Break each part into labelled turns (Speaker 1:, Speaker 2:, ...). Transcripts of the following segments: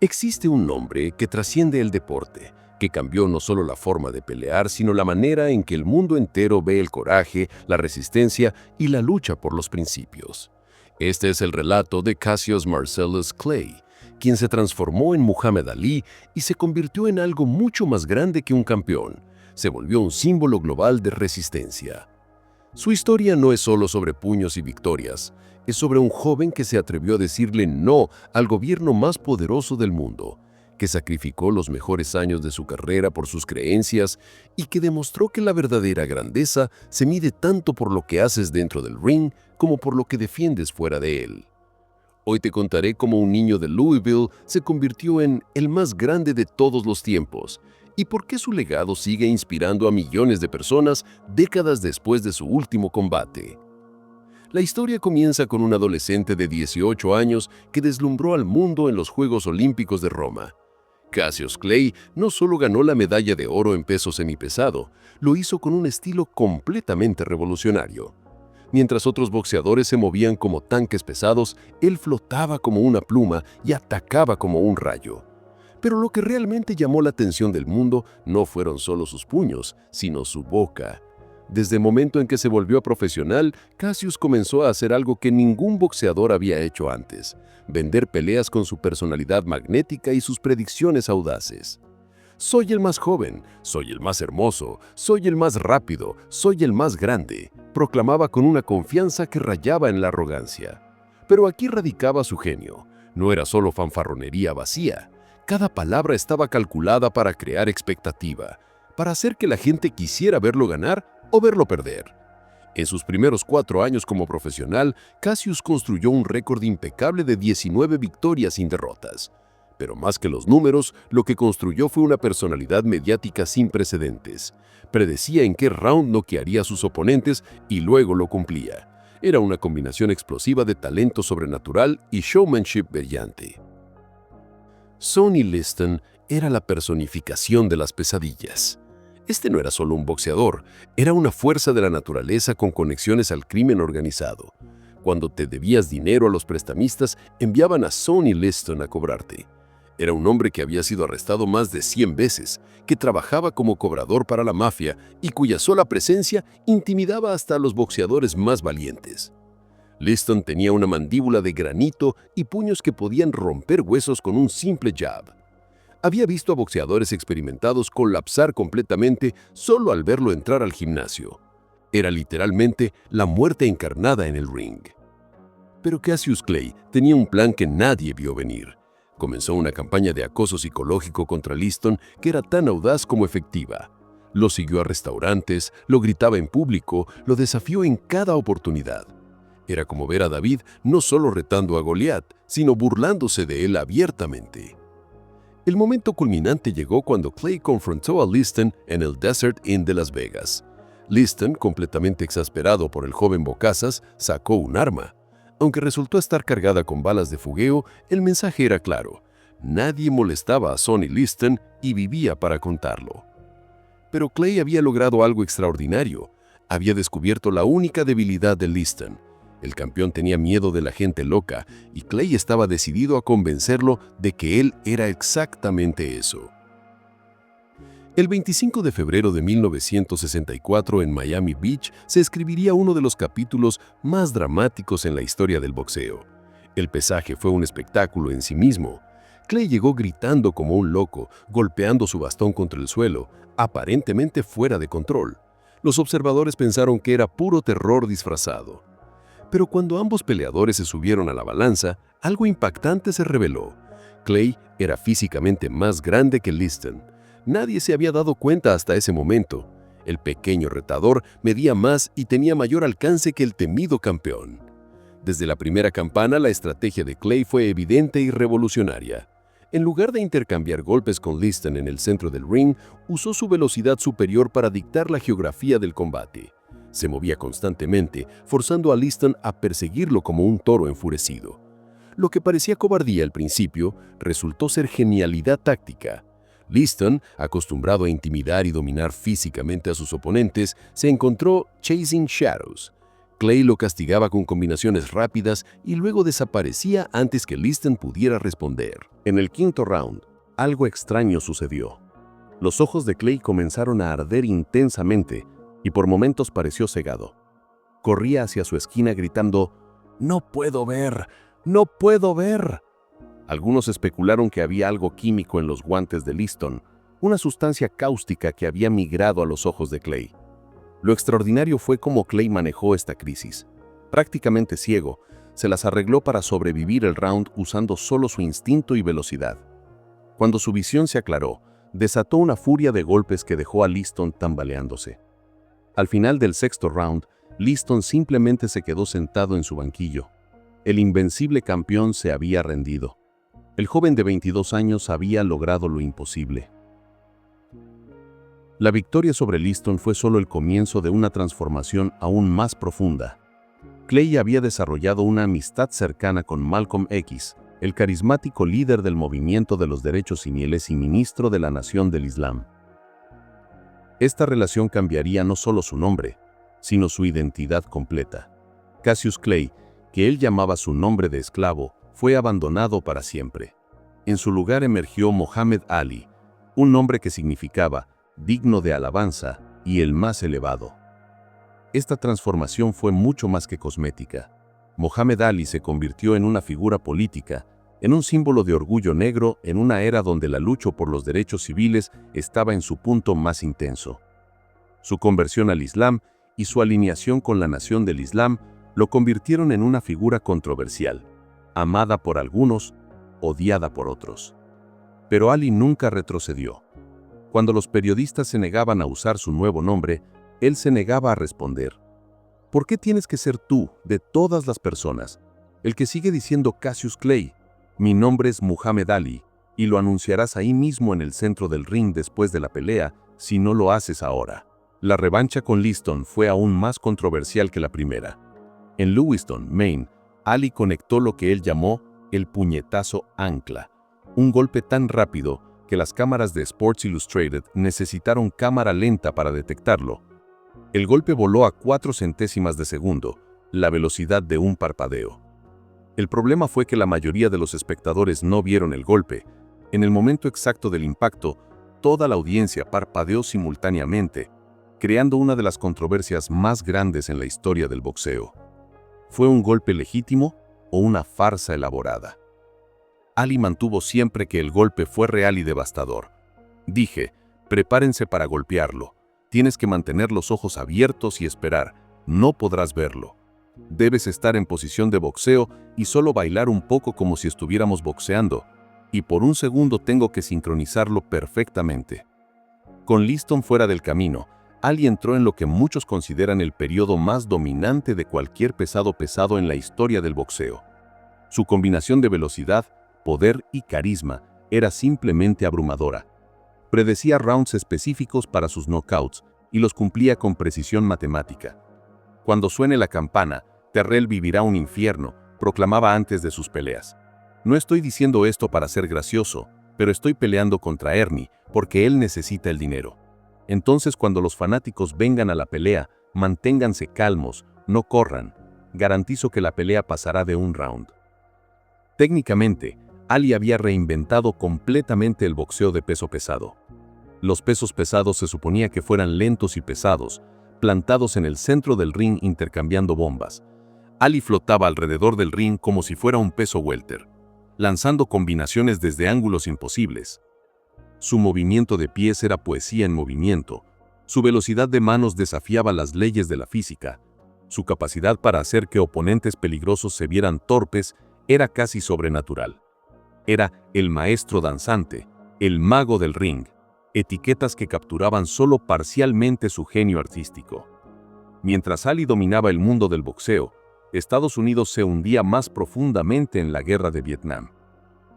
Speaker 1: Existe un nombre que trasciende el deporte, que cambió no solo la forma de pelear, sino la manera en que el mundo entero ve el coraje, la resistencia y la lucha por los principios. Este es el relato de Cassius Marcellus Clay, quien se transformó en Muhammad Ali y se convirtió en algo mucho más grande que un campeón. Se volvió un símbolo global de resistencia. Su historia no es solo sobre puños y victorias, es sobre un joven que se atrevió a decirle no al gobierno más poderoso del mundo, que sacrificó los mejores años de su carrera por sus creencias y que demostró que la verdadera grandeza se mide tanto por lo que haces dentro del ring como por lo que defiendes fuera de él. Hoy te contaré cómo un niño de Louisville se convirtió en el más grande de todos los tiempos y por qué su legado sigue inspirando a millones de personas décadas después de su último combate. La historia comienza con un adolescente de 18 años que deslumbró al mundo en los Juegos Olímpicos de Roma. Cassius Clay no solo ganó la medalla de oro en peso semipesado, lo hizo con un estilo completamente revolucionario. Mientras otros boxeadores se movían como tanques pesados, él flotaba como una pluma y atacaba como un rayo. Pero lo que realmente llamó la atención del mundo no fueron solo sus puños, sino su boca. Desde el momento en que se volvió profesional, Cassius comenzó a hacer algo que ningún boxeador había hecho antes: vender peleas con su personalidad magnética y sus predicciones audaces. Soy el más joven, soy el más hermoso, soy el más rápido, soy el más grande, proclamaba con una confianza que rayaba en la arrogancia. Pero aquí radicaba su genio. No era solo fanfarronería vacía. Cada palabra estaba calculada para crear expectativa, para hacer que la gente quisiera verlo ganar o verlo perder. En sus primeros 4 años como profesional, Cassius construyó un récord impecable de 19 victorias sin derrotas. Pero más que los números, lo que construyó fue una personalidad mediática sin precedentes. Predecía en qué round noquearía a sus oponentes y luego lo cumplía. Era una combinación explosiva de talento sobrenatural y showmanship brillante. Sonny Liston era la personificación de las pesadillas. Este no era solo un boxeador, era una fuerza de la naturaleza con conexiones al crimen organizado. Cuando te debías dinero a los prestamistas, enviaban a Sonny Liston a cobrarte. Era un hombre que había sido arrestado más de 100 veces, que trabajaba como cobrador para la mafia y cuya sola presencia intimidaba hasta a los boxeadores más valientes. Liston tenía una mandíbula de granito y puños que podían romper huesos con un simple jab. Había visto a boxeadores experimentados colapsar completamente solo al verlo entrar al gimnasio. Era literalmente la muerte encarnada en el ring. Pero Cassius Clay tenía un plan que nadie vio venir. Comenzó una campaña de acoso psicológico contra Liston que era tan audaz como efectiva. Lo siguió a restaurantes, lo gritaba en público, lo desafió en cada oportunidad. Era como ver a David no solo retando a Goliat, sino burlándose de él abiertamente. El momento culminante llegó cuando Clay confrontó a Liston en el Desert Inn de Las Vegas. Liston, completamente exasperado por el joven bocazas, sacó un arma. Aunque resultó estar cargada con balas de fogueo, el mensaje era claro: nadie molestaba a Sonny Liston y vivía para contarlo. Pero Clay había logrado algo extraordinario. Había descubierto la única debilidad de Liston. El campeón tenía miedo de la gente loca y Clay estaba decidido a convencerlo de que él era exactamente eso. El 25 de febrero de 1964 en Miami Beach se escribiría uno de los capítulos más dramáticos en la historia del boxeo. El pesaje fue un espectáculo en sí mismo. Clay llegó gritando como un loco, golpeando su bastón contra el suelo, aparentemente fuera de control. Los observadores pensaron que era puro terror disfrazado. Pero cuando ambos peleadores se subieron a la balanza, algo impactante se reveló. Clay era físicamente más grande que Liston. Nadie se había dado cuenta hasta ese momento. El pequeño retador medía más y tenía mayor alcance que el temido campeón. Desde la primera campana, la estrategia de Clay fue evidente y revolucionaria. En lugar de intercambiar golpes con Liston en el centro del ring, usó su velocidad superior para dictar la geografía del combate. Se movía constantemente, forzando a Liston a perseguirlo como un toro enfurecido. Lo que parecía cobardía al principio, resultó ser genialidad táctica. Liston, acostumbrado a intimidar y dominar físicamente a sus oponentes, se encontró chasing shadows. Clay lo castigaba con combinaciones rápidas y luego desaparecía antes que Liston pudiera responder. En el quinto round, algo extraño sucedió. Los ojos de Clay comenzaron a arder intensamente y por momentos pareció cegado. Corría hacia su esquina gritando, «¡No puedo ver! ¡No puedo ver!». Algunos especularon que había algo químico en los guantes de Liston, una sustancia cáustica que había migrado a los ojos de Clay. Lo extraordinario fue cómo Clay manejó esta crisis. Prácticamente ciego, se las arregló para sobrevivir el round usando solo su instinto y velocidad. Cuando su visión se aclaró, desató una furia de golpes que dejó a Liston tambaleándose. Al final del sexto round, Liston simplemente se quedó sentado en su banquillo. El invencible campeón se había rendido. El joven de 22 años había logrado lo imposible. La victoria sobre Liston fue solo el comienzo de una transformación aún más profunda. Clay había desarrollado una amistad cercana con Malcolm X, el carismático líder del movimiento de los derechos civiles y ministro de la Nación del Islam. Esta relación cambiaría no solo su nombre, sino su identidad completa. Cassius Clay, que él llamaba su nombre de esclavo, fue abandonado para siempre. En su lugar emergió Muhammad Ali, un nombre que significaba digno de alabanza y el más elevado. Esta transformación fue mucho más que cosmética. Muhammad Ali se convirtió en una figura política, en un símbolo de orgullo negro en una era donde la lucha por los derechos civiles estaba en su punto más intenso. Su conversión al Islam y su alineación con la Nación del Islam lo convirtieron en una figura controversial, amada por algunos, odiada por otros. Pero Ali nunca retrocedió. Cuando los periodistas se negaban a usar su nuevo nombre, él se negaba a responder. ¿Por qué tienes que ser tú, de todas las personas, el que sigue diciendo Cassius Clay? Mi nombre es Muhammad Ali, y lo anunciarás ahí mismo en el centro del ring después de la pelea, si no lo haces ahora. La revancha con Liston fue aún más controversial que la primera. En Lewiston, Maine, Ali conectó lo que él llamó el puñetazo ancla, un golpe tan rápido que las cámaras de Sports Illustrated necesitaron cámara lenta para detectarlo. El golpe voló a 4 centésimas de segundo, la velocidad de un parpadeo. El problema fue que la mayoría de los espectadores no vieron el golpe. En el momento exacto del impacto, toda la audiencia parpadeó simultáneamente, creando una de las controversias más grandes en la historia del boxeo. ¿Fue un golpe legítimo o una farsa elaborada? Ali mantuvo siempre que el golpe fue real y devastador. Dije, prepárense para golpearlo. Tienes que mantener los ojos abiertos y esperar. No podrás verlo. Debes estar en posición de boxeo y solo bailar un poco como si estuviéramos boxeando. Y por un segundo tengo que sincronizarlo perfectamente. Con Liston fuera del camino, Ali entró en lo que muchos consideran el periodo más dominante de cualquier pesado en la historia del boxeo. Su combinación de velocidad, poder y carisma era simplemente abrumadora. Predecía rounds específicos para sus knockouts y los cumplía con precisión matemática. Cuando suene la campana, Terrell vivirá un infierno, proclamaba antes de sus peleas. No estoy diciendo esto para ser gracioso, pero estoy peleando contra Ernie porque él necesita el dinero. Entonces cuando los fanáticos vengan a la pelea, manténganse calmos, no corran. Garantizo que la pelea pasará de un round. Técnicamente, Ali había reinventado completamente el boxeo de peso pesado. Los pesos pesados se suponía que fueran lentos y pesados, plantados en el centro del ring intercambiando bombas. Ali flotaba alrededor del ring como si fuera un peso welter, lanzando combinaciones desde ángulos imposibles. Su movimiento de pies era poesía en movimiento, su velocidad de manos desafiaba las leyes de la física, su capacidad para hacer que oponentes peligrosos se vieran torpes era casi sobrenatural. Era el maestro danzante, el mago del ring, etiquetas que capturaban solo parcialmente su genio artístico. Mientras Ali dominaba el mundo del boxeo, Estados Unidos se hundía más profundamente en la guerra de Vietnam.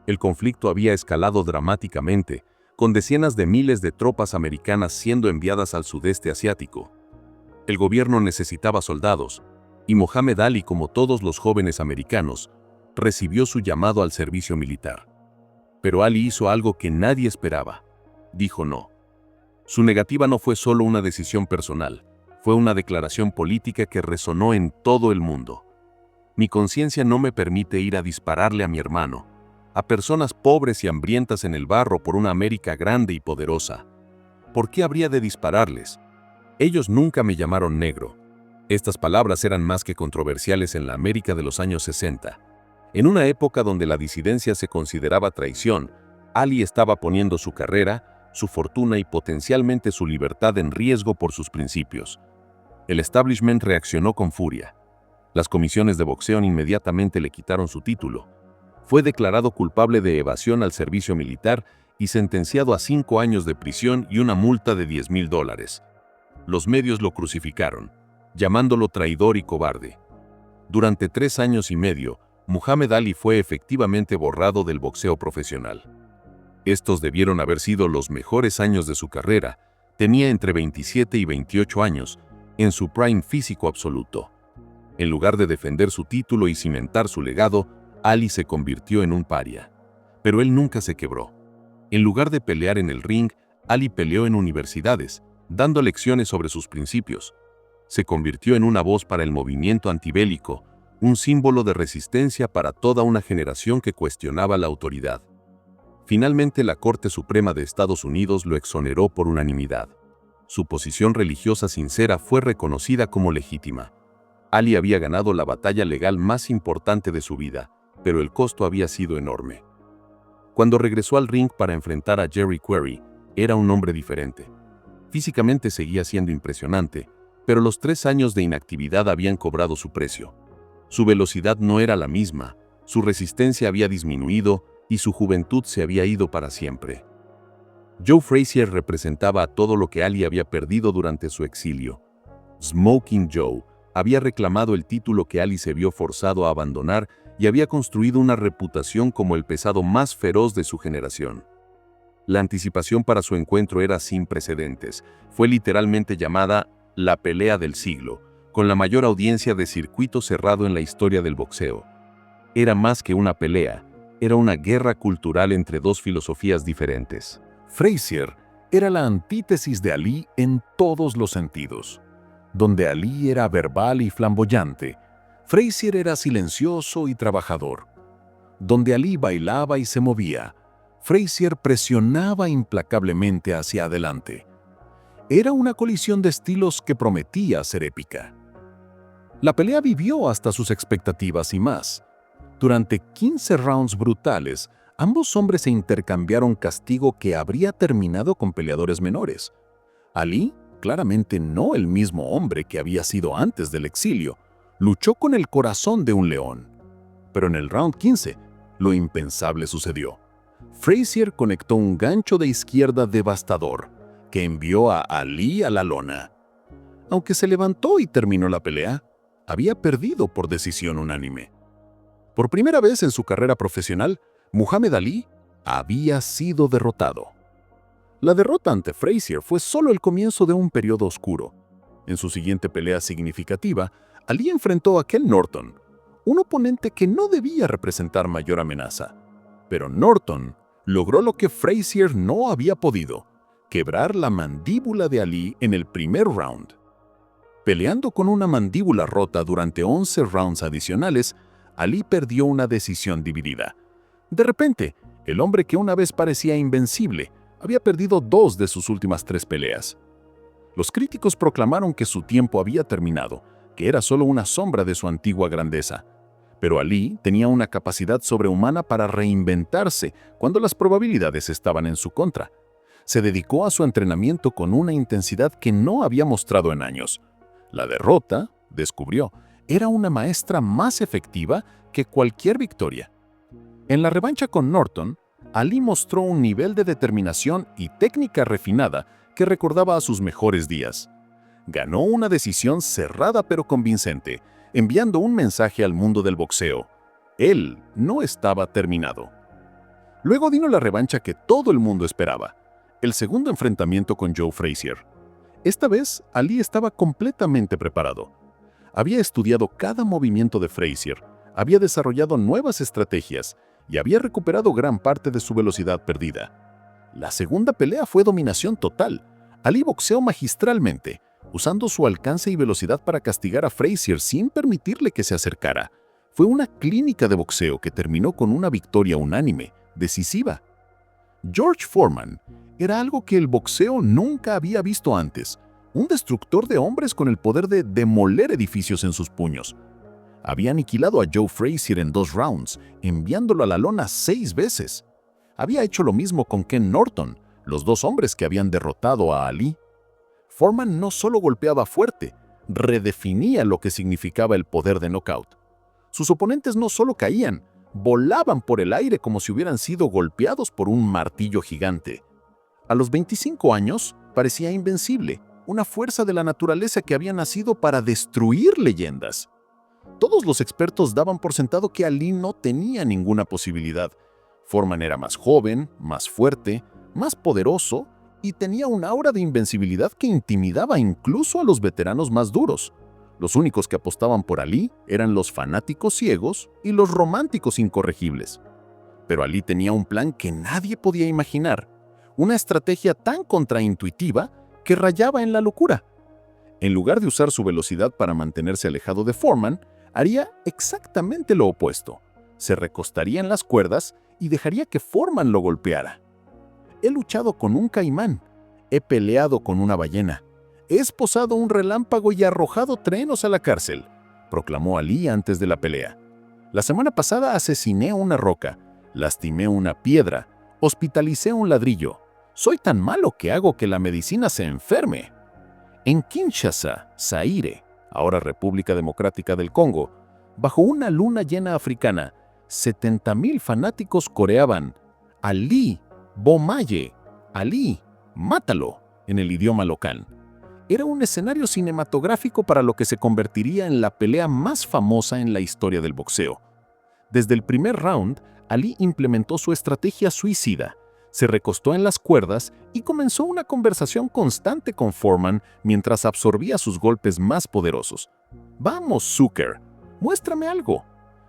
Speaker 1: El conflicto había escalado dramáticamente, con decenas de miles de tropas americanas siendo enviadas al sudeste asiático. El gobierno necesitaba soldados, y Muhammad Ali, como todos los jóvenes americanos, recibió su llamado al servicio militar. Pero Ali hizo algo que nadie esperaba. Dijo no. Su negativa no fue solo una decisión personal,
Speaker 2: Fue una declaración política que resonó en todo el mundo. Mi conciencia no me permite ir a dispararle a mi hermano, a personas pobres y hambrientas en el barro por una América grande y poderosa. ¿Por qué habría de dispararles? Ellos nunca me llamaron negro. Estas palabras eran más que controversiales en la América de los años 60. En una época donde la disidencia se consideraba traición, Ali estaba poniendo su carrera, su fortuna y potencialmente su libertad en riesgo por sus principios. El establishment reaccionó con furia. Las comisiones de boxeo inmediatamente le quitaron su título. Fue declarado culpable de evasión al servicio militar y sentenciado a 5 años de prisión y una multa de $10,000. Los medios lo crucificaron, llamándolo traidor y cobarde. Durante 3 años y medio, Muhammad Ali fue efectivamente borrado del boxeo profesional. Estos debieron haber sido los mejores años de su carrera. Tenía entre 27 y 28 años, en su prime físico absoluto. En lugar de defender su título y cimentar su legado, Ali se convirtió en un paria. Pero él nunca se quebró. En lugar de pelear en el ring, Ali peleó en universidades, dando lecciones sobre sus principios. Se convirtió en una voz para el movimiento antibélico, un símbolo de resistencia para toda una generación que cuestionaba la autoridad. Finalmente, la Corte Suprema de Estados Unidos lo exoneró por unanimidad. Su posición religiosa sincera fue reconocida como legítima. Ali había ganado la batalla legal más importante de su vida, pero el costo había sido enorme. Cuando regresó al ring para enfrentar a Jerry Quarry, era un hombre diferente. Físicamente seguía siendo impresionante, pero los 3 años de inactividad habían cobrado su precio. Su velocidad no era la misma, su resistencia había disminuido y su juventud se había ido para siempre. Joe Frazier representaba a todo lo que Ali había perdido durante su exilio. Smoking Joe había reclamado el título que Ali se vio forzado a abandonar y había construido una reputación como el pesado más feroz de su generación. La anticipación para su encuentro era sin precedentes. Fue literalmente llamada la pelea del siglo, con la mayor audiencia de circuito cerrado en la historia del boxeo. Era más que una pelea, era una guerra cultural entre dos filosofías diferentes.
Speaker 3: Frazier era la antítesis de Ali en todos los sentidos. Donde Ali era verbal y flamboyante, Frazier era silencioso y trabajador. Donde Ali bailaba y se movía, Frazier presionaba implacablemente hacia adelante. Era una colisión de estilos que prometía ser épica. La pelea vivió hasta sus expectativas y más. Durante 15 rounds brutales, ambos hombres se intercambiaron castigo que habría terminado con peleadores menores. Ali, claramente no el mismo hombre que había sido antes del exilio, luchó con el corazón de un león. Pero en el round 15, lo impensable sucedió. Frazier conectó un gancho de izquierda devastador, que envió a Ali a la lona. Aunque se levantó y terminó la pelea, había perdido por decisión unánime. Por primera vez en su carrera profesional, Muhammad Ali había sido derrotado. La derrota ante Frazier fue solo el comienzo de un periodo oscuro. En su siguiente pelea significativa, Ali enfrentó a Ken Norton, un oponente que no debía representar mayor amenaza. Pero Norton logró lo que Frazier no había podido: quebrar la mandíbula de Ali en el primer round. Peleando con una mandíbula rota durante 11 rounds adicionales, Ali perdió una decisión dividida. De repente, el hombre que una vez parecía invencible había perdido 2 de sus últimas 3 peleas. Los críticos proclamaron que su tiempo había terminado, que era solo una sombra de su antigua grandeza. Pero Ali tenía una capacidad sobrehumana para reinventarse cuando las probabilidades estaban en su contra. Se dedicó a su entrenamiento con una intensidad que no había mostrado en años. La derrota, descubrió, era una maestra más efectiva que cualquier victoria. En la revancha con Norton, Ali mostró un nivel de determinación y técnica refinada que recordaba a sus mejores días. Ganó una decisión cerrada pero convincente, enviando un mensaje al mundo del boxeo. Él no estaba terminado. Luego vino la revancha que todo el mundo esperaba, el segundo enfrentamiento con Joe Frazier. Esta vez, Ali estaba completamente preparado. Había estudiado cada movimiento de Frazier, había desarrollado nuevas estrategias y había recuperado gran parte de su velocidad perdida. La segunda pelea fue dominación total. Ali boxeó magistralmente, usando su alcance y velocidad para castigar a Frazier sin permitirle que se acercara. Fue una clínica de boxeo que terminó con una victoria unánime, decisiva. George Foreman era algo que el boxeo nunca había visto antes, un destructor de hombres con el poder de demoler edificios en sus puños. Había aniquilado a Joe Frazier en 2 rounds, enviándolo a la lona 6 veces. Había hecho lo mismo con Ken Norton, los 2 hombres que habían derrotado a Ali. Foreman no solo golpeaba fuerte, redefinía lo que significaba el poder de knockout. Sus oponentes no solo caían, volaban por el aire como si hubieran sido golpeados por un martillo gigante. A los 25 años, parecía invencible, una fuerza de la naturaleza que había nacido para destruir leyendas. Todos los expertos daban por sentado que Ali no tenía ninguna posibilidad. Foreman era más joven, más fuerte, más poderoso y tenía un aura de invencibilidad que intimidaba incluso a los veteranos más duros. Los únicos que apostaban por Ali eran los fanáticos ciegos y los románticos incorregibles. Pero Ali tenía un plan que nadie podía imaginar, una estrategia tan contraintuitiva que rayaba en la locura. En lugar de usar su velocidad para mantenerse alejado de Foreman, haría exactamente lo opuesto. Se recostaría en las cuerdas y dejaría que Foreman lo golpeara. He luchado con un caimán, he peleado con una ballena, he esposado un relámpago y arrojado trenos a la cárcel, proclamó Ali antes de la pelea. La semana pasada asesiné una roca, lastimé una piedra, hospitalicé un ladrillo. Soy tan malo que hago que la medicina se enferme. En Kinshasa, Zaire, ahora República Democrática del Congo, bajo una luna llena africana, 70,000 fanáticos coreaban «Ali, Bomaye, Ali, mátalo» en el idioma local. Era un escenario cinematográfico para lo que se convertiría en la pelea más famosa en la historia del boxeo. Desde el primer round, Ali implementó su estrategia suicida. Se recostó en las cuerdas y comenzó una conversación constante con Foreman mientras absorbía sus golpes más poderosos. «Vamos, Zucker, muéstrame algo.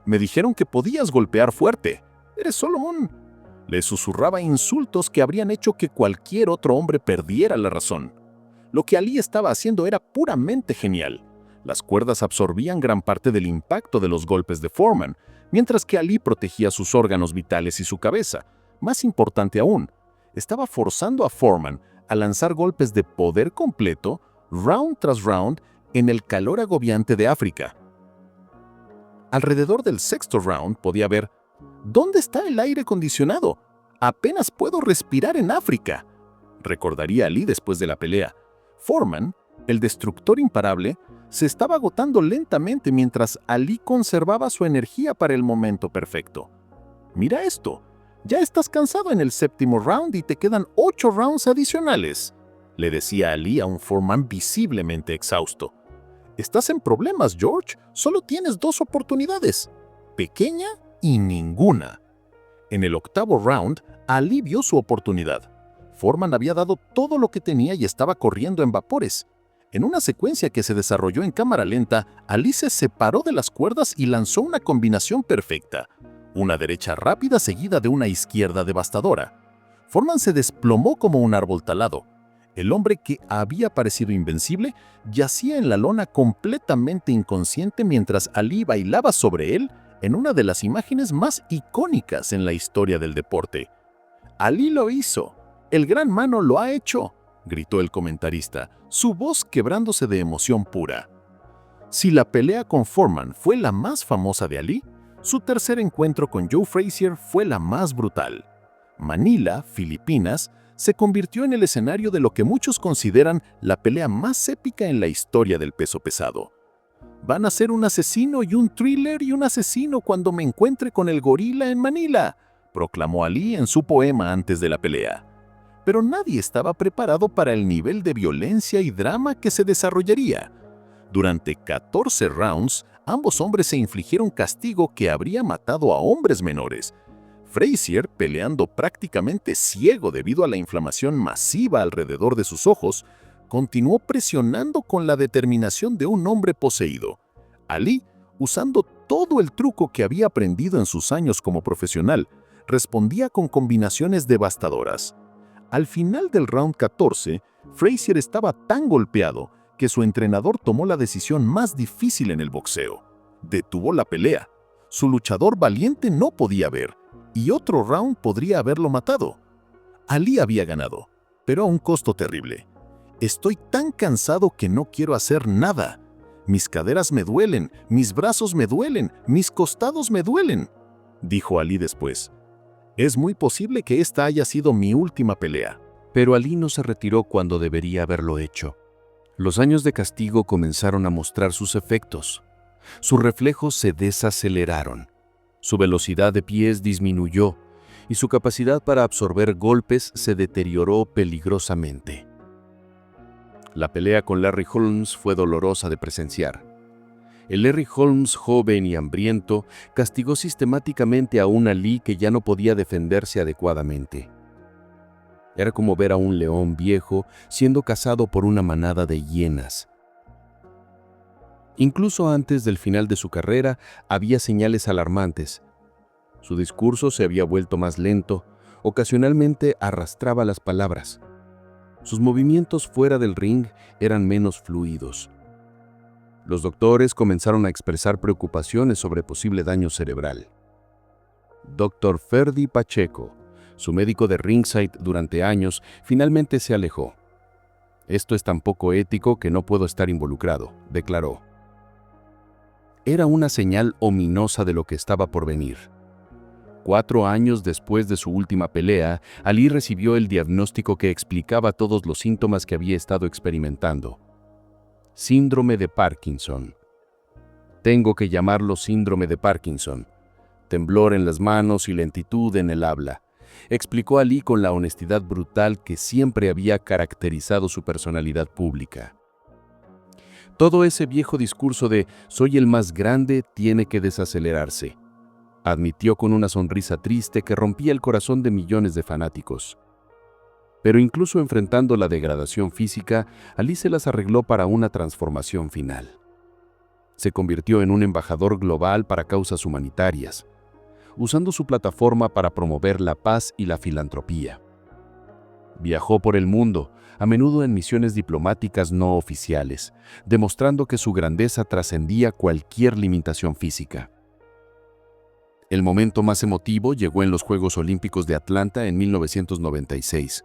Speaker 3: Me dijeron que podías golpear fuerte. Eres Solomon». Le susurraba insultos que habrían hecho que cualquier otro hombre perdiera la razón. Lo que Ali estaba haciendo era puramente genial. Las cuerdas absorbían gran parte del impacto de los golpes de Foreman, mientras que Ali protegía sus órganos vitales y su cabeza. Más importante aún, estaba forzando a Foreman a lanzar golpes de poder completo, round tras round, en el calor agobiante de África. Alrededor del 6º round podía ver: «¿Dónde está el aire acondicionado? Apenas puedo respirar en África», recordaría Ali después de la pelea. Foreman, el destructor imparable, se estaba agotando lentamente mientras Ali conservaba su energía para el momento perfecto. «Mira esto. Ya estás cansado en el 7º round y te quedan 8 rounds adicionales», le decía Ali a un Foreman visiblemente exhausto. «Estás en problemas, George. Solo tienes 2 oportunidades. Pequeña y ninguna». En el 8º round, Ali vio su oportunidad. Foreman había dado todo lo que tenía y estaba corriendo en vapores. En una secuencia que se desarrolló en cámara lenta, Ali se separó de las cuerdas y lanzó una combinación perfecta. Una derecha rápida seguida de una izquierda devastadora. Foreman se desplomó como un árbol talado. El hombre que había parecido invencible yacía en la lona completamente inconsciente mientras Ali bailaba sobre él en una de las imágenes más icónicas en la historia del deporte. «Ali lo hizo. El gran mano lo ha hecho», gritó el comentarista, su voz quebrándose de emoción pura. Si la pelea con Foreman fue la más famosa de Ali, su tercer encuentro con Joe Frazier fue la más brutal. Manila, Filipinas, se convirtió en el escenario de lo que muchos consideran la pelea más épica en la historia del peso pesado. «Van a ser un asesino y un thriller y un asesino cuando me encuentre con el gorila en Manila», proclamó Ali en su poema antes de la pelea. Pero nadie estaba preparado para el nivel de violencia y drama que se desarrollaría. Durante 14 rounds, ambos hombres se infligieron castigo que habría matado a hombres menores. Frazier, peleando prácticamente ciego debido a la inflamación masiva alrededor de sus ojos, continuó presionando con la determinación de un hombre poseído. Ali, usando todo el truco que había aprendido en sus años como profesional, respondía con combinaciones devastadoras. Al final del round 14, Frazier estaba tan golpeado que su entrenador tomó la decisión más difícil en el boxeo. Detuvo la pelea. Su luchador valiente no podía ver, y otro round podría haberlo matado. Ali había ganado, pero a un costo terrible. Estoy tan cansado que no quiero hacer nada. Mis caderas me duelen, mis brazos me duelen, mis costados me duelen, dijo Ali después. Es muy posible que esta haya sido mi última pelea.
Speaker 4: Pero Ali no se retiró cuando debería haberlo hecho. Los años de castigo comenzaron a mostrar sus efectos. Sus reflejos se desaceleraron. Su velocidad de pies disminuyó y su capacidad para absorber golpes se deterioró peligrosamente. La pelea con Larry Holmes fue dolorosa de presenciar. El Larry Holmes joven y hambriento castigó sistemáticamente a un Ali que ya no podía defenderse adecuadamente. Era como ver a un león viejo siendo cazado por una manada de hienas. Incluso antes del final de su carrera había señales alarmantes. Su discurso se había vuelto más lento, ocasionalmente arrastraba las palabras. Sus movimientos fuera del ring eran menos fluidos. Los doctores comenzaron a expresar preocupaciones sobre posible daño cerebral. Dr. Ferdy Pacheco, su médico de ringside durante años, finalmente se alejó. «Esto es tan poco ético que no puedo estar involucrado», declaró. Era una señal ominosa de lo que estaba por venir. 4 años después de su última pelea, Ali recibió el diagnóstico que explicaba todos los síntomas que había estado experimentando. Síndrome de Parkinson. Tengo que llamarlo síndrome de Parkinson. Temblor en las manos y lentitud en el habla, explicó Ali con la honestidad brutal que siempre había caracterizado su personalidad pública. Todo ese viejo discurso de «soy el más grande» tiene que desacelerarse, admitió con una sonrisa triste que rompía el corazón de millones de fanáticos. Pero incluso enfrentando la degradación física, Ali se las arregló para una transformación final. Se convirtió en un embajador global para causas humanitarias, usando su plataforma para promover la paz y la filantropía. Viajó por el mundo, a menudo en misiones diplomáticas no oficiales, demostrando que su grandeza trascendía cualquier limitación física. El momento más emotivo llegó en los Juegos Olímpicos de Atlanta en 1996.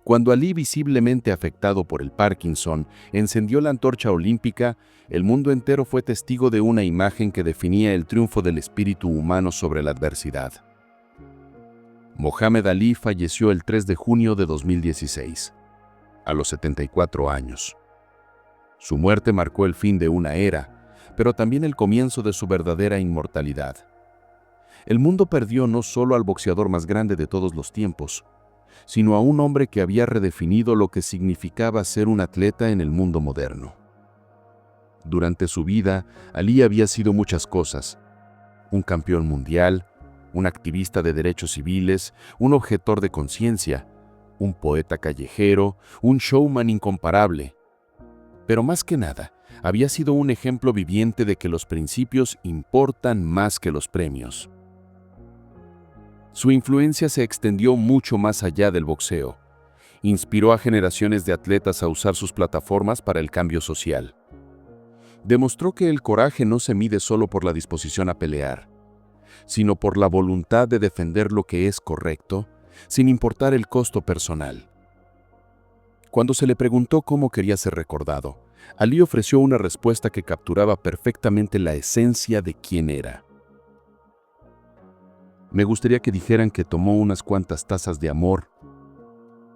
Speaker 4: Cuando Ali, visiblemente afectado por el Parkinson, encendió la antorcha olímpica, el mundo entero fue testigo de una imagen que definía el triunfo del espíritu humano sobre la adversidad. Mohamed Ali falleció el 3 de junio de 2016, a los 74 años. Su muerte marcó el fin de una era, pero también el comienzo de su verdadera inmortalidad. El mundo perdió no solo al boxeador más grande de todos los tiempos, sino a un hombre que había redefinido lo que significaba ser un atleta en el mundo moderno. Durante su vida, Ali había sido muchas cosas: un campeón mundial, un activista de derechos civiles, un objetor de conciencia, un poeta callejero, un showman incomparable. Pero más que nada, había sido un ejemplo viviente de que los principios importan más que los premios. Su influencia se extendió mucho más allá del boxeo. Inspiró a generaciones de atletas a usar sus plataformas para el cambio social. Demostró que el coraje no se mide solo por la disposición a pelear, sino por la voluntad de defender lo que es correcto, sin importar el costo personal. Cuando se le preguntó cómo quería ser recordado, Ali ofreció una respuesta que capturaba perfectamente la esencia de quién era. Me gustaría que dijeran que tomó unas cuantas tazas de amor,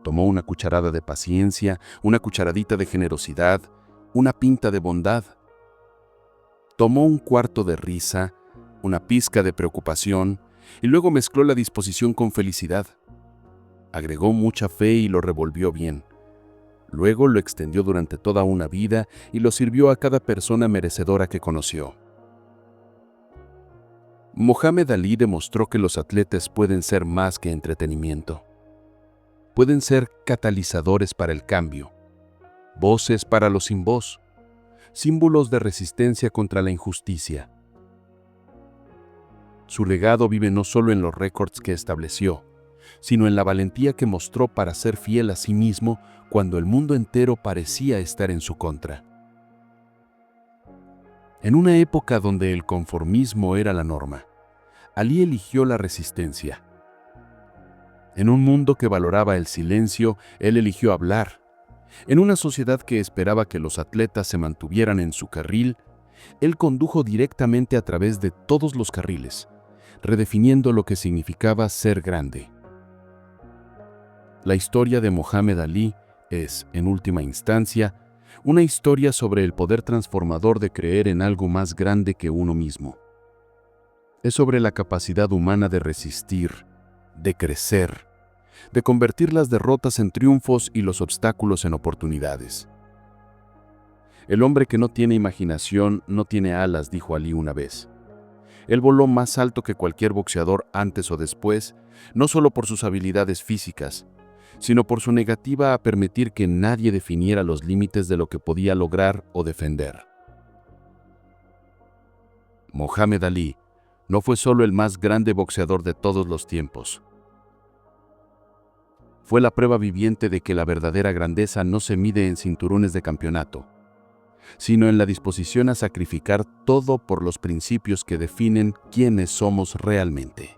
Speaker 4: tomó una cucharada de paciencia, una cucharadita de generosidad, una pinta de bondad. Tomó un cuarto de risa, una pizca de preocupación, y luego mezcló la disposición con felicidad. Agregó mucha fe y lo revolvió bien. Luego lo extendió durante toda una vida y lo sirvió a cada persona merecedora que conoció. Mohamed Ali demostró que los atletas pueden ser más que entretenimiento. Pueden ser catalizadores para el cambio, voces para los sin voz, símbolos de resistencia contra la injusticia. Su legado vive no solo en los récords que estableció, sino en la valentía que mostró para ser fiel a sí mismo cuando el mundo entero parecía estar en su contra. En una época donde el conformismo era la norma, Ali eligió la resistencia. En un mundo que valoraba el silencio, él eligió hablar. En una sociedad que esperaba que los atletas se mantuvieran en su carril, él condujo directamente a través de todos los carriles, redefiniendo lo que significaba ser grande. La historia de Mohamed Ali es, en última instancia, una historia sobre el poder transformador de creer en algo más grande que uno mismo. Es sobre la capacidad humana de resistir, de crecer, de convertir las derrotas en triunfos y los obstáculos en oportunidades. El hombre que no tiene imaginación no tiene alas, dijo Ali una vez. Él voló más alto que cualquier boxeador antes o después, no solo por sus habilidades físicas, sino por su negativa a permitir que nadie definiera los límites de lo que podía lograr o defender. Mohamed Ali no fue solo el más grande boxeador de todos los tiempos. Fue la prueba viviente de que la verdadera grandeza no se mide en cinturones de campeonato, sino en la disposición a sacrificar todo por los principios que definen quiénes somos realmente.